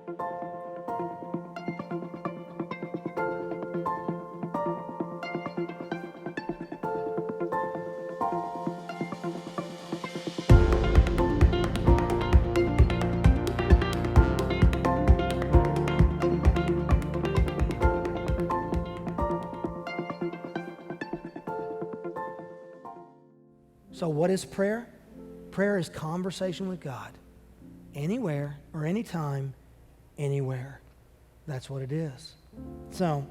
So what is prayer? Prayer is conversation with God. Anywhere or anytime, anywhere. That's what it is. So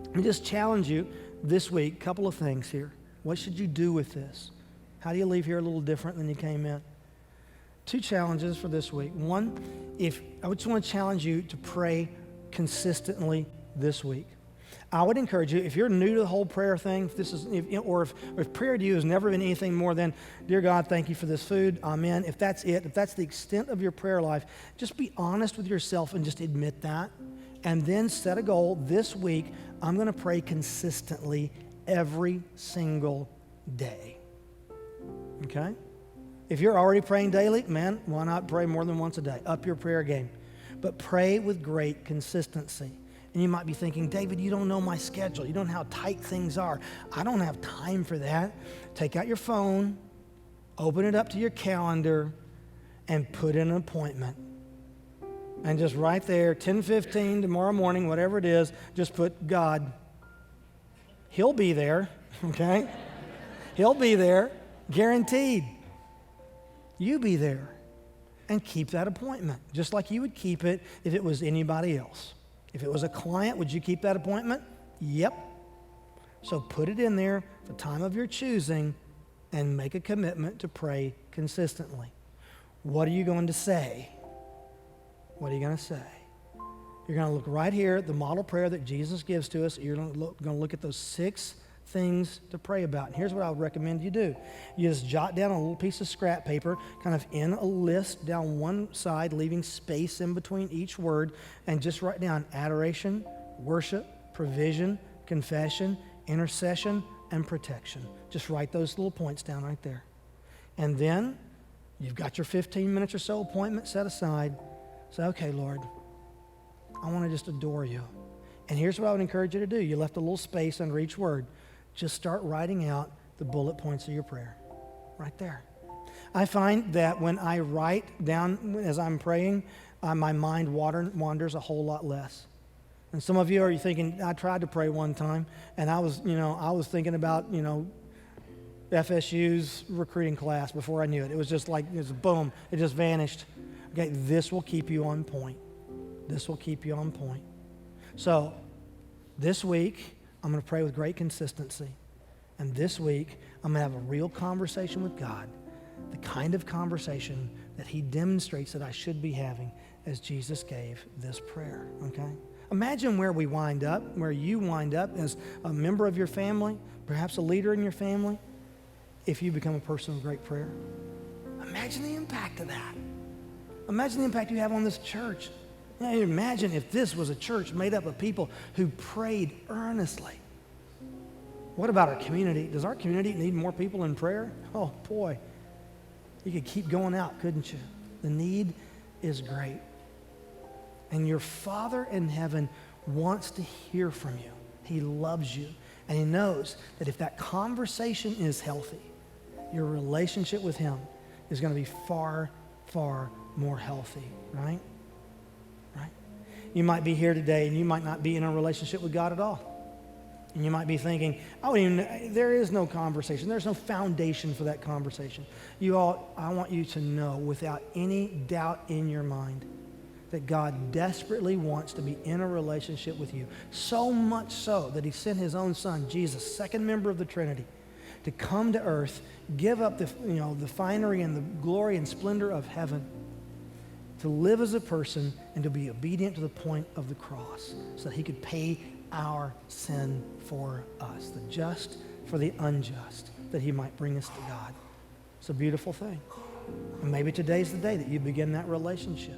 let me just challenge you this week, a couple of things here. What should you do with this? How do you leave here a little different than you came in? 2 challenges for this week. One, I just want to challenge you to pray consistently this week. I would encourage you, if you're new to the whole prayer thing, if prayer to you has never been anything more than, dear God, thank you for this food, amen. If that's it, if that's the extent of your prayer life, just be honest with yourself and just admit that. And then set a goal this week, I'm going to pray consistently every single day. Okay? If you're already praying daily, man, why not pray more than once a day? Up your prayer game. But pray with great consistency. And you might be thinking, David, you don't know my schedule. You don't know how tight things are. I don't have time for that. Take out your phone, open it up to your calendar, and put in an appointment. And just right there, 10:15 tomorrow morning, whatever it is, just put God. He'll be there, okay? He'll be there, guaranteed. You be there. And keep that appointment, just like you would keep it if it was anybody else. If it was a client, would you keep that appointment? Yep. So put it in there, the time of your choosing, and make a commitment to pray consistently. What are you going to say? What are you going to say? You're going to look right here at the model prayer that Jesus gives to us. You're going to look at those 6 things to pray about. And here's what I would recommend you do. You just jot down a little piece of scrap paper, kind of in a list down one side, leaving space in between each word, and just write down adoration, worship, provision, confession, intercession, and protection. Just write those little points down right there. And then you've got your 15 minutes or so appointment set aside. Say, okay, Lord, I want to just adore you. And here's what I would encourage you to do. You left a little space under each word. Just start writing out the bullet points of your prayer right there. I find that when I write down as I'm praying, my mind wanders a whole lot less. And some of you are thinking, I tried to pray one time, and I was thinking about, FSU's recruiting class before I knew it. It was just like, boom, it just vanished. Okay, this will keep you on point. This will keep you on point. So this week, I'm going to pray with great consistency. And this week, I'm going to have a real conversation with God, the kind of conversation that He demonstrates that I should be having as Jesus gave this prayer, okay? Imagine where we wind up, where you wind up as a member of your family, perhaps a leader in your family, if you become a person of great prayer. Imagine the impact of that. Imagine the impact you have on this church. Imagine if this was a church made up of people who prayed earnestly. What about our community? Does our community need more people in prayer? Oh, boy. You could keep going out, couldn't you? The need is great. And your Father in heaven wants to hear from you. He loves you. And He knows that if that conversation is healthy, your relationship with Him is going to be far, far more healthy, right? You might be here today and you might not be in a relationship with God at all. And you might be thinking, there is no conversation. There's no foundation for that conversation. I want you to know without any doubt in your mind that God desperately wants to be in a relationship with you. So much so that He sent His own Son, Jesus, second member of the Trinity, to come to earth, give up the finery and the glory and splendor of heaven, to live as a person and to be obedient to the point of the cross so that He could pay our sin for us, the just for the unjust, that He might bring us to God. It's a beautiful thing. And maybe today's the day that you begin that relationship.